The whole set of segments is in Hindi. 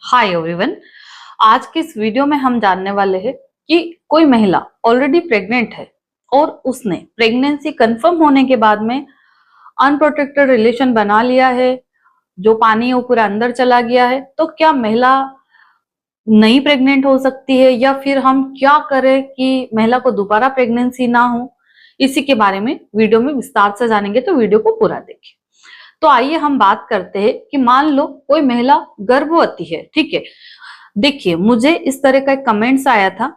Hi everyone. आज के इस वीडियो में हम जानने वाले हैं कि कोई महिला ऑलरेडी प्रेग्नेंट है और उसने प्रेगनेंसी कंफर्म होने के बाद में अनप्रोटेक्टेड रिलेशन बना लिया है, जो पानी है वो पूरा अंदर चला गया है, तो क्या महिला नई प्रेग्नेंट हो सकती है या फिर हम क्या करें कि महिला को दोबारा प्रेगनेंसी ना हो। इसी के बारे में वीडियो में विस्तार से जानेंगे, तो वीडियो को पूरा देखिए। तो आइए हम बात करते हैं कि मान लो कोई महिला गर्भवती है, ठीक है। देखिए, मुझे इस तरह का एक कमेंट्स आया था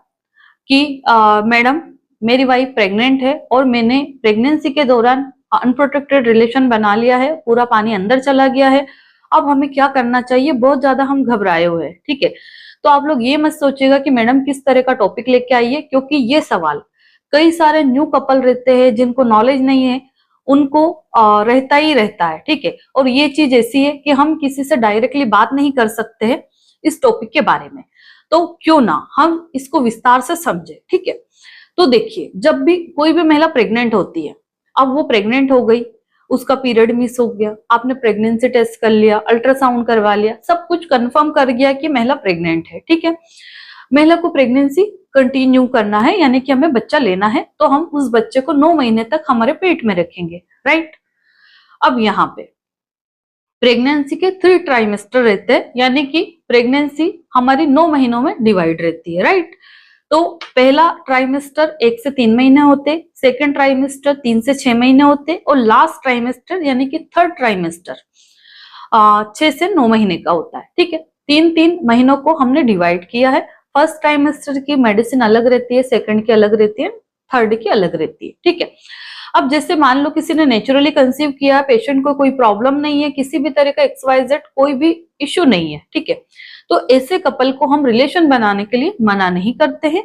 कि मैडम, मेरी वाइफ प्रेग्नेंट है और मैंने प्रेगनेंसी के दौरान अनप्रोटेक्टेड रिलेशन बना लिया है, पूरा पानी अंदर चला गया है, अब हमें क्या करना चाहिए, बहुत ज्यादा हम घबराए हुए हैं, ठीक है। तो आप लोग ये मत सोचिएगा कि मैडम किस तरह का टॉपिक लेके आई है, क्योंकि ये सवाल कई सारे न्यू कपल रहते हैं जिनको नॉलेज नहीं है, उनको रहता ही रहता है, ठीक है। और ये चीज ऐसी है कि हम किसी से डायरेक्टली बात नहीं कर सकते हैं इस टॉपिक के बारे में, तो क्यों ना हम इसको विस्तार से समझे, ठीक है। तो देखिए, जब भी कोई भी महिला प्रेग्नेंट होती है, अब वो प्रेग्नेंट हो गई, उसका पीरियड मिस हो गया, आपने प्रेगनेंसी टेस्ट कर लिया, अल्ट्रासाउंड करवा लिया, सब कुछ कंफर्म कर गया कि महिला प्रेग्नेंट है, ठीक है। महिला को प्रेगनेंसी कंटिन्यू करना है, यानी कि हमें बच्चा लेना है, तो हम उस बच्चे को 9 महीने तक हमारे पेट में रखेंगे, राइट। अब यहाँ पे प्रेगनेंसी के 3 ट्राइमेस्टर रहते हैं, यानी कि प्रेगनेंसी हमारी 9 महीनों में डिवाइड रहती है, राइट। तो पहला ट्राइमेस्टर 1 से 3 महीने होते, सेकेंड ट्राइमेस्टर 3 से 6 महीने होते, और लास्ट ट्राइमेस्टर यानी कि थर्ड ट्राइमेस्टर 6 से 9 महीने का होता है, ठीक है। 3-3 महीनों को हमने डिवाइड किया है। फर्स्ट ट्राइमेस्टर की मेडिसिन अलग रहती है, सेकंड की अलग रहती है, थर्ड की अलग रहती है, ठीक है। अब जैसे मान लो किसी ने नेचुरली कंसीव किया, पेशेंट को कोई प्रॉब्लम नहीं है, किसी भी तरह का XYZ कोई भी इश्यू नहीं है, ठीक है, तो ऐसे कपल को हम रिलेशन बनाने के लिए मना नहीं करते हैं।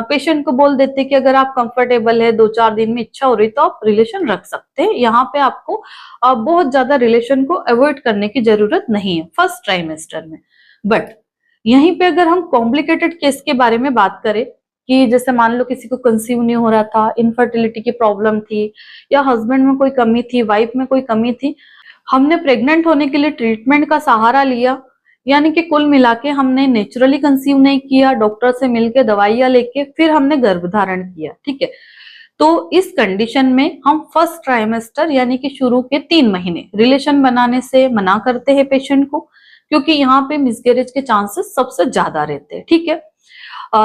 पेशेंट को बोल देते हैं कि अगर आप कंफर्टेबल है, 2-4 दिन में इच्छा हो रही तो आप रिलेशन रख सकते हैं। यहाँ पे आपको बहुत ज्यादा रिलेशन को अवॉइड करने की जरूरत नहीं है फर्स्ट ट्राइमेस्टर में। बट यहीं पे अगर हम कॉम्प्लिकेटेड केस के बारे में बात करें कि जैसे मान लो किसी को कंसीव नहीं हो रहा था, इनफर्टिलिटी की प्रॉब्लम थी, या हस्बैंड में कोई कमी थी, वाइफ में कोई कमी थी, हमने प्रेग्नेंट होने के लिए ट्रीटमेंट का सहारा लिया, यानी कि कुल मिला के हमने नेचुरली कंसीव नहीं किया, डॉक्टर से मिलके दवाइयां लेके फिर हमने गर्भधारण किया, ठीक है। तो इस कंडीशन में हम फर्स्ट ट्राइमेस्टर यानी कि शुरू के 3 महीने रिलेशन बनाने से मना करते हैं पेशेंट को, क्योंकि यहाँ पे मिसकैरेज के चांसेस सबसे ज्यादा रहते हैं, ठीक है।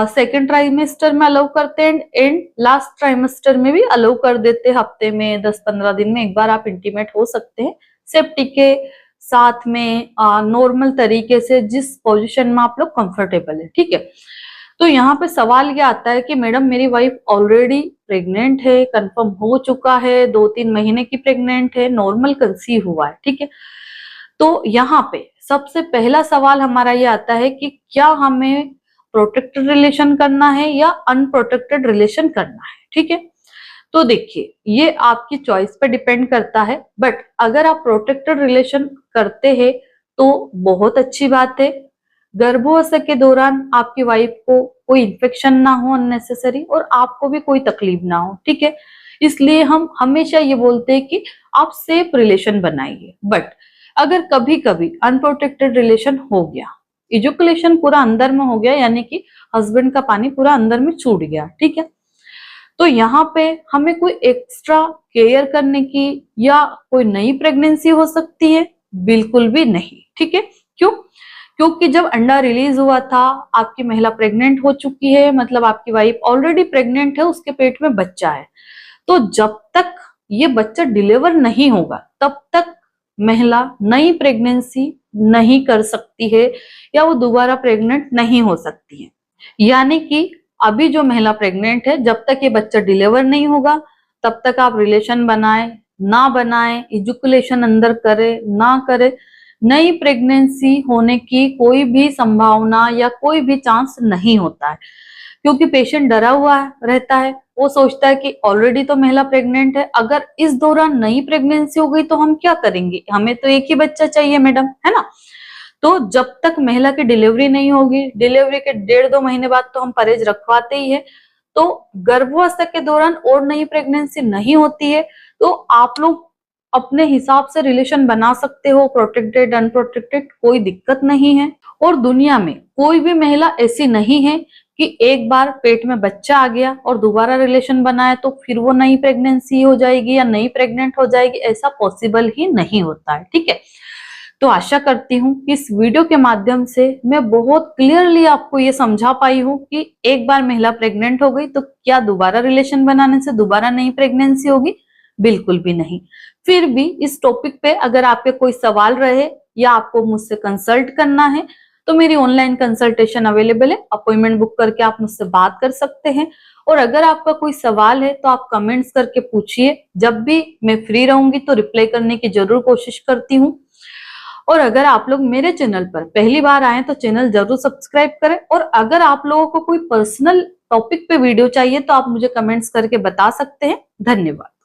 सेकेंड ट्राइमेस्टर में अलाउ करते हैं एंड लास्ट ट्राइमेस्टर में भी अलाउ कर देते हैं, हफ्ते में 10-15 दिन में एक बार आप इंटीमेट हो सकते हैं सेफ्टी के साथ में, नॉर्मल तरीके से, जिस पोजीशन में आप लोग कंफर्टेबल है, ठीक है। तो यहाँ पे सवाल ये आता है कि मैडम मेरी वाइफ ऑलरेडी प्रेग्नेंट है, कंफर्म हो चुका है, 2-3 महीने की प्रेग्नेंट है, नॉर्मल कंसीव हुआ है, ठीक है। तो यहाँ पे सबसे पहला सवाल हमारा ये आता है कि क्या हमें प्रोटेक्टेड रिलेशन करना है या अनप्रोटेक्टेड रिलेशन करना है, ठीक है। तो देखिए, ये आपकी चॉइस पे डिपेंड करता है, बट अगर आप प्रोटेक्टेड रिलेशन करते हैं तो बहुत अच्छी बात है। गर्भावस्था के दौरान आपकी वाइफ को कोई इन्फेक्शन ना हो अननेसेसरी, और आपको भी कोई तकलीफ ना हो, ठीक है। इसलिए हम हमेशा ये बोलते हैं कि आप सेफ रिलेशन बनाइए। बट अगर कभी कभी अनप्रोटेक्टेड रिलेशन हो गया, इजुकुलेशन पूरा अंदर में हो गया, यानी कि हस्बैंड का पानी पूरा अंदर में छूट गया, ठीक है, तो यहाँ पे हमें कोई एक्स्ट्रा केयर करने की या कोई नई प्रेगनेंसी हो सकती है? बिल्कुल भी नहीं, ठीक है। क्यों? क्योंकि जब अंडा रिलीज हुआ था, आपकी महिला प्रेग्नेंट हो चुकी है, मतलब आपकी वाइफ ऑलरेडी प्रेग्नेंट है, उसके पेट में बच्चा है, तो जब तक ये बच्चा डिलीवर नहीं होगा तब तक महिला नई प्रेगनेंसी नहीं कर सकती है, या वो दोबारा प्रेग्नेंट नहीं हो सकती है। यानी कि अभी जो महिला प्रेग्नेंट है, जब तक ये बच्चा डिलीवर नहीं होगा तब तक आप रिलेशन बनाए ना बनाए, इजुकुलेशन अंदर करे ना करे, नई प्रेगनेंसी होने की कोई भी संभावना या कोई भी चांस नहीं होता है। क्योंकि पेशेंट डरा हुआ रहता है, वो सोचता है कि ऑलरेडी तो महिला प्रेग्नेंट है, अगर इस दौरान नई प्रेगनेंसी हो गई तो हम क्या करेंगे, हमें तो एक ही बच्चा चाहिए मैडम, है ना। तो जब तक महिला की डिलीवरी नहीं होगी, डिलीवरी के 1.5-2 महीने बाद तो हम परहेज रखवाते ही है, तो गर्भावस्था के दौरान और नई प्रेगनेंसी नहीं होती है, तो आप लोग अपने हिसाब से रिलेशन बना सकते हो, प्रोटेक्टेड अनप्रोटेक्टेड, कोई दिक्कत नहीं है। और दुनिया में कोई भी महिला ऐसी नहीं है कि एक बार पेट में बच्चा आ गया और दोबारा रिलेशन बनाए तो फिर वो नई प्रेगनेंसी हो जाएगी या नई प्रेग्नेंट हो जाएगी, ऐसा पॉसिबल ही नहीं होता है, ठीक है। तो आशा करती हूँ कि इस वीडियो के माध्यम से मैं बहुत क्लियरली आपको ये समझा पाई हूँ कि एक बार महिला प्रेग्नेंट हो गई तो क्या दोबारा रिलेशन बनाने से दोबारा नई प्रेगनेंसी होगी? बिल्कुल भी नहीं। फिर भी इस टॉपिक पे अगर आपके कोई सवाल रहे या आपको मुझसे कंसल्ट करना है तो मेरी ऑनलाइन कंसल्टेशन अवेलेबल है, अपॉइंटमेंट बुक करके आप मुझसे बात कर सकते हैं। और अगर आपका कोई सवाल है तो आप कमेंट्स करके पूछिए, जब भी मैं फ्री रहूंगी तो रिप्लाई करने की जरूर कोशिश करती हूँ। और अगर आप लोग मेरे चैनल पर पहली बार आए तो चैनल जरूर सब्सक्राइब करें। और अगर आप लोगों को कोई पर्सनल टॉपिक पे वीडियो चाहिए तो आप मुझे कमेंट्स करके बता सकते हैं। धन्यवाद।